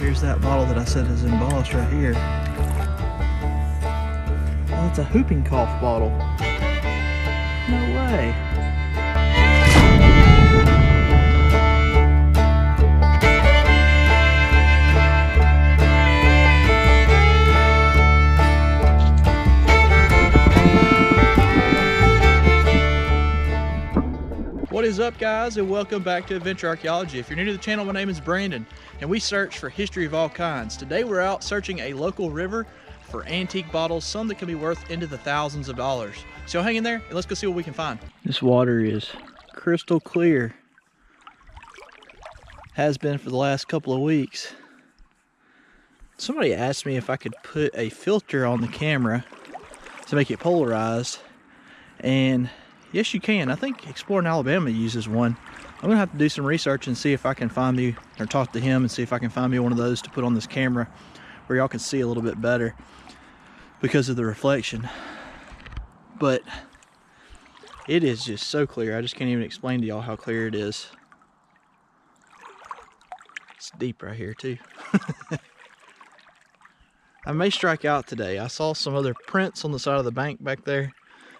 Here's that bottle that I said is embossed right here. Oh, it's a whooping cough bottle. No way. What is up, guys, and welcome back to Adventure Archaeology. If you're new to the channel, my name is Brandon, and we search for history of all kinds. Today we're out searching a local river for antique bottles, some that can be worth into the thousands of dollars. So hang in there and let's go see what we can find. This water is crystal clear. Has been for the last couple of weeks. Somebody asked me if I could put a filter on the camera to make it polarized, and yes, you can. I think Exploring Alabama uses one. I'm gonna have to do some research and see if I can find me, or talk to him and see if I can find me one of those to put on this camera where y'all can see a little bit better because of the reflection. But it is just so clear. I just can't even explain to y'all how clear it is. It's deep right here too. I may strike out today. I saw some other prints on the side of the bank back there,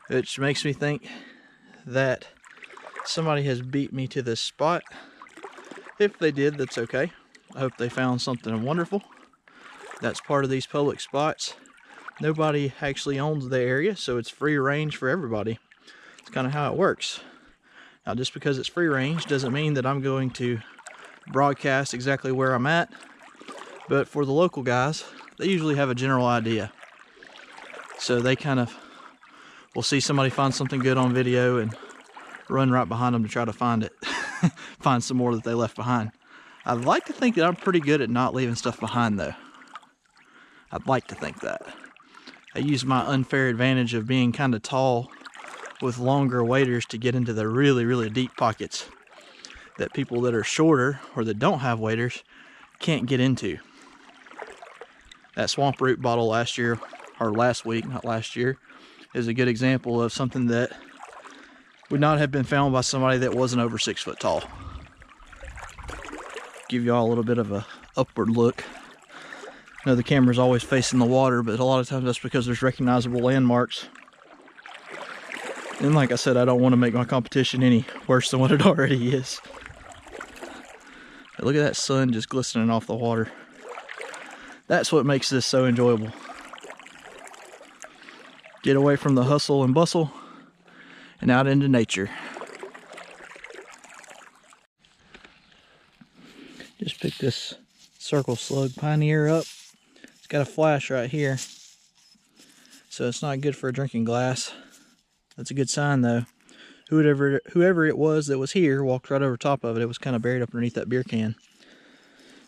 which makes me think that somebody has beat me to this spot. If they did, that's okay. I hope they found something wonderful. That's part of these public spots. Nobody actually owns the area, so it's free range for everybody. It's kind of how it works. Now, just because it's free range doesn't mean that I'm going to broadcast exactly where I'm at, but for the local guys, they usually have a general idea. So they kind of will see somebody find something good on video and run right behind them to try to find it. Find some more that they left behind. I'd like to think that I'm pretty good at not leaving stuff behind though. I'd like to think that. I use my unfair advantage of being kind of tall with longer waders to get into the really deep pockets that people that are shorter or that don't have waders can't get into. That swamp root bottle last year, or last week, not last year, is a good example of something that would not have been found by somebody that wasn't over 6 foot tall. Give y'all a little bit of a upward look. I know the camera's always facing the water, but a lot of times that's because there's recognizable landmarks. And like I said, I don't want to make my competition any worse than what it already is. But look at that sun just glistening off the water. That's what makes this so enjoyable. Get away from the hustle and bustle and out into nature. Just pick this circle slug pioneer up. It's got a flash right here, so it's not good for a drinking glass. That's a good sign though. Whoever it was that was here walked right over top of it. It was kind of buried up underneath that beer can.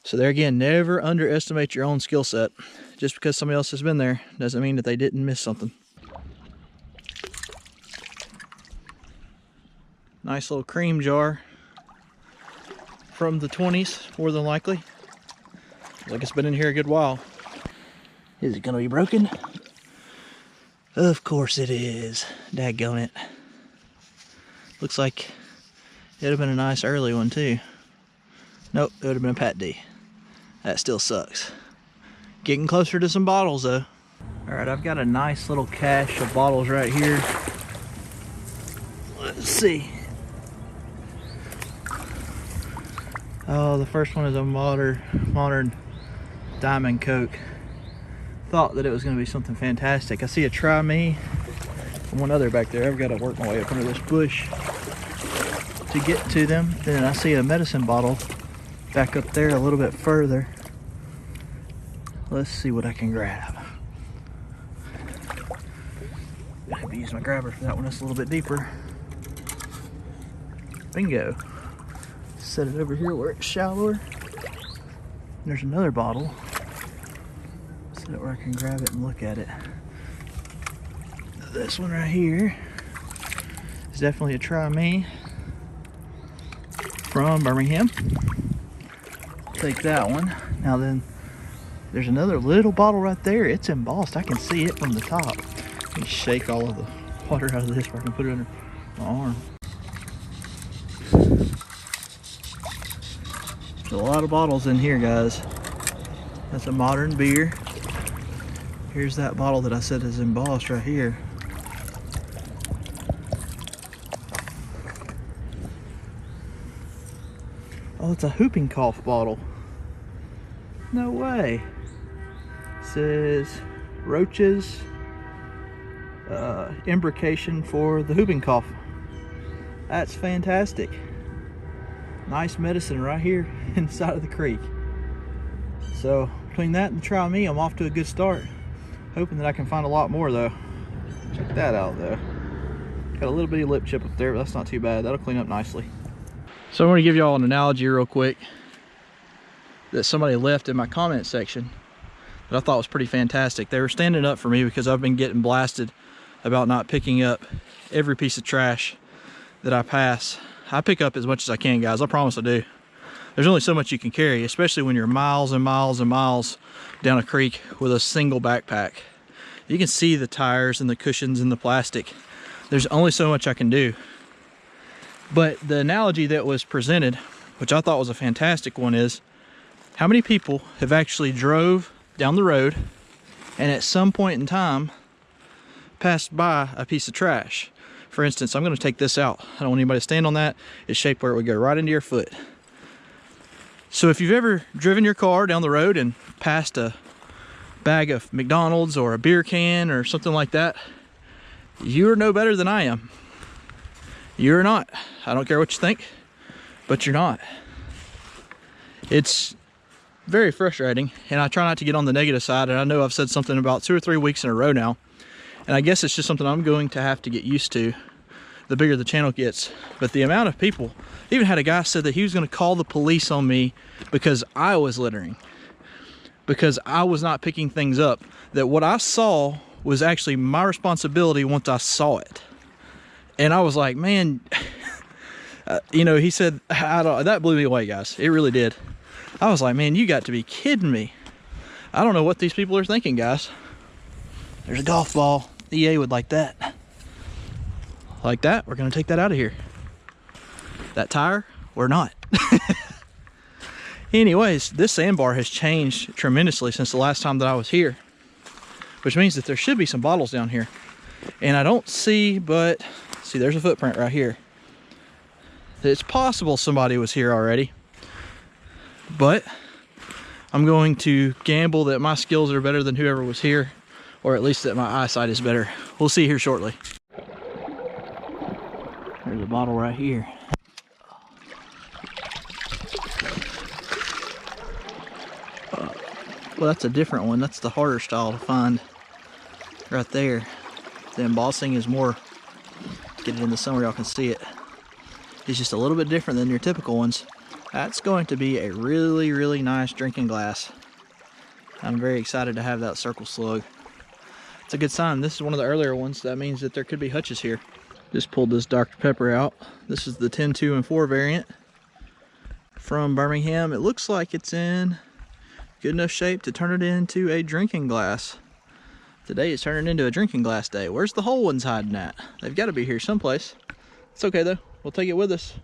So there again, never underestimate your own skill set. Just because somebody else has been there doesn't mean that they didn't miss something. Nice little cream jar from the 20s, more than likely. Looks like it's been in here a good while. Is it gonna be broken? Of course it is. Daggone it. Looks like it'd have been a nice early one too. Nope, it would have been a Pat D. That still sucks. Getting closer to some bottles though. Alright, I've got a nice little cache of bottles right here. Let's see. Oh, the first one is a modern Diamond Coke. Thought that it was going to be something fantastic. I see a Try Me and one other back there. I've got to work my way up under this bush to get to them. Then I see a medicine bottle back up there a little bit further. Let's see what I can grab. I have to use my grabber for that one. It's a little bit deeper. Bingo. Set it over here where it's shallower. There's another bottle. Set it where I can grab it and look at it. This one right here is definitely a Try Me from Birmingham. Take that one. Now then, there's another little bottle right there. It's embossed. I can see it from the top. Let me shake all of the water out of this where I can put it under my arm. There's a lot of bottles in here, guys. That's a modern beer. Here's that bottle that I said is embossed right here. Oh, it's a whooping cough bottle. No way. It says roaches, imbrication for the whooping cough. That's fantastic. Nice medicine right here inside of the creek. So between that and Try Me, I'm off to a good start. Hoping that I can find a lot more though. Check that out though. Got a little bitty lip chip up there, but that's not too bad. That'll clean up nicely. So I'm going to give y'all an analogy real quick that somebody left in my comment section that I thought was pretty fantastic. They were standing up for me because I've been getting blasted about not picking up every piece of trash that I pass. I pick up as much as I can, guys. I promise I do. There's only so much you can carry, especially when you're miles and miles and miles down a creek with a single backpack. You can see the tires and the cushions and the plastic. There's only so much I can do. But the analogy that was presented, which I thought was a fantastic one, is how many people have actually drove down the road and at some point in time passed by a piece of trash. For instance, I'm going to take this out. I don't want anybody to stand on that. It's shaped where it would go right into your foot. So if you've ever driven your car down the road and passed a bag of McDonald's or a beer can or something like that, you're no better than I am. You're not. I don't care what you think, but you're not. It's very frustrating, and I try not to get on the negative side, and I know I've said something about 2 or 3 weeks in a row now, and I guess it's just something I'm going to have to get used to the bigger the channel gets. But the amount of people, even had a guy said that he was going to call the police on me because I was littering, because I was not picking things up, that what I saw was actually my responsibility once I saw it. And I was like, man, you know, he said, that blew me away, guys. It really did. I was like, man, you got to be kidding me. I don't know what these people are thinking, guys. There's a golf ball. EA would like that. Like that, we're gonna take that out of here. That tire, we're not. Anyways, this sandbar has changed tremendously since the last time that I was here, which means that there should be some bottles down here. And I don't see, but see, there's a footprint right here. It's possible somebody was here already, but I'm going to gamble that my skills are better than whoever was here, or at least that my eyesight is better. We'll see here shortly. There's a bottle right here. Well, that's a different one. That's the harder style to find right there. The embossing is more, get it in the sun where y'all can see it. It's just a little bit different than your typical ones. That's going to be a really, really nice drinking glass. I'm very excited to have that circle slug. It's a good sign. This is one of the earlier ones. That means that there could be hutches here. Just pulled this Dr. Pepper out. This is the 10, 2, and 4 variant from Birmingham. It looks like it's in good enough shape to turn it into a drinking glass. Today is turning into a drinking glass day. Where's the whole ones hiding at? They've got to be here someplace. It's okay though. We'll take it with us.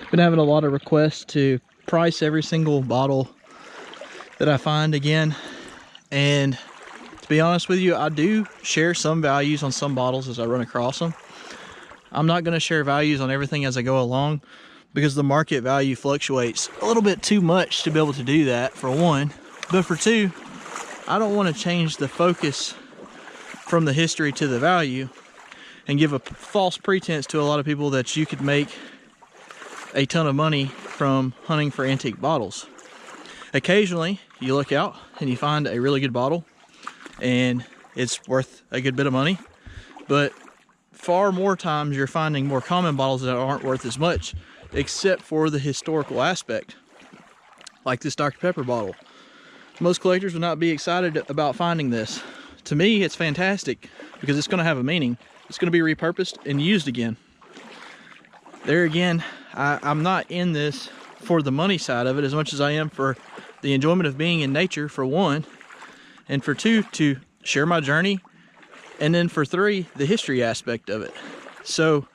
Been having a lot of requests to price every single bottle that I find again. And to be honest with you, I do share some values on some bottles as I run across them. I'm not going to share values on everything as I go along, because the market value fluctuates a little bit too much to be able to do that, for one. But for two, I don't want to change the focus from the history to the value and give a false pretense to a lot of people that you could make a ton of money from hunting for antique bottles. Occasionally, you look out and you find a really good bottle and it's worth a good bit of money, but far more times you're finding more common bottles that aren't worth as much, except for the historical aspect, like this Dr. Pepper bottle. Most collectors would not be excited about finding this. To me, it's fantastic because it's going to have a meaning. It's going to be repurposed and used again. There again, I'm not in this for the money side of it as much as I am for the enjoyment of being in nature, for one, and for two, to share my journey, and then for three, the history aspect of it. So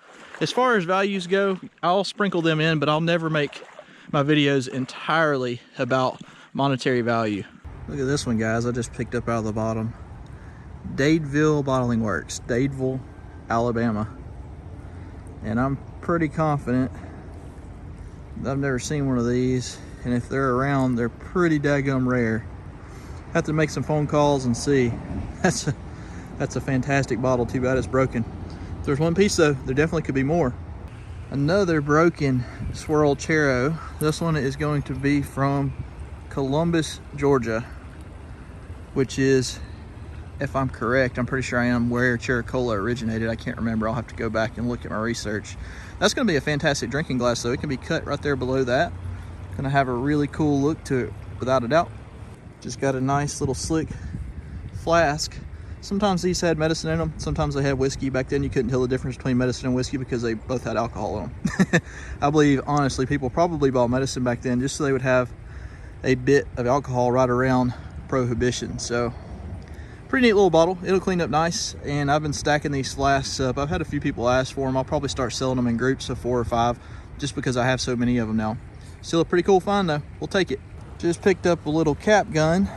as far as values go, I'll sprinkle them in, but I'll never make my videos entirely about monetary value. Look at this one, guys. I just picked up out of the bottom. Dadeville Bottling Works, Dadeville, Alabama. And I'm pretty confident I've never seen one of these, and if they're around, they're pretty daggum rare. Have to make some phone calls and see. That's a fantastic bottle. Too bad it's broken. If there's one piece though, there definitely could be more. Another broken Swirl Chero. This one is going to be from Columbus, Georgia, which is, if I'm correct, I'm pretty sure I am, where Chero originated. I can't remember. I'll have to go back and look at my research. That's going to be a fantastic drinking glass though. It can be cut right there below that. Going to have a really cool look to it, without a doubt. Just got a nice little slick flask. Sometimes these had medicine in them, sometimes they had whiskey. Back then you couldn't tell the difference between medicine and whiskey because they both had alcohol in them. I believe, honestly, people probably bought medicine back then just so they would have a bit of alcohol right around prohibition. So, pretty neat little bottle. It'll clean up nice, and I've been stacking these flasks up. I've had a few people ask for them. I'll probably start selling them in groups of 4 or 5 just because I have so many of them now. Still a pretty cool find though. We'll take it. Just picked up a little cap gun.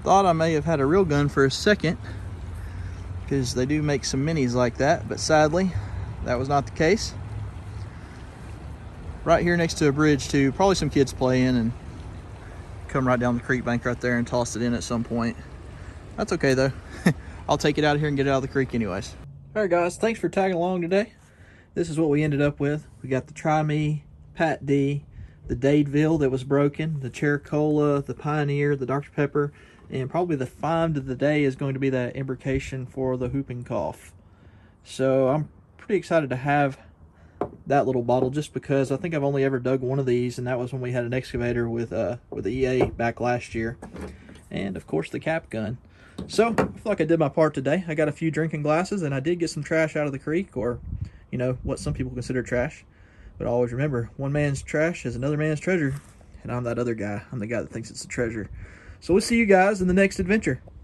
Thought I may have had a real gun for a second because they do make some minis like that, but sadly that was not the case. Right here next to a bridge too. Probably some kids playing and come right down the creek bank right there and toss it in at some point. That's okay though. I'll take it out of here and get it out of the creek anyways. All right guys, thanks for tagging along today. This is what we ended up with. We got the Try Me, Pat D, the Dadeville that was broken, the Chero, the Pioneer, the Dr. Pepper, and probably the find of the day is going to be that imbrication for the whooping cough. So I'm pretty excited to have that little bottle just because I think I've only ever dug one of these, and that was when we had an excavator with the EA back last year. And of course the cap gun. So I feel like I did my part today. I got a few drinking glasses, and I did get some trash out of the creek, or you know, what some people consider trash. But always remember, one man's trash is another man's treasure. And I'm that other guy. I'm the guy that thinks it's a treasure. So we'll see you guys in the next adventure.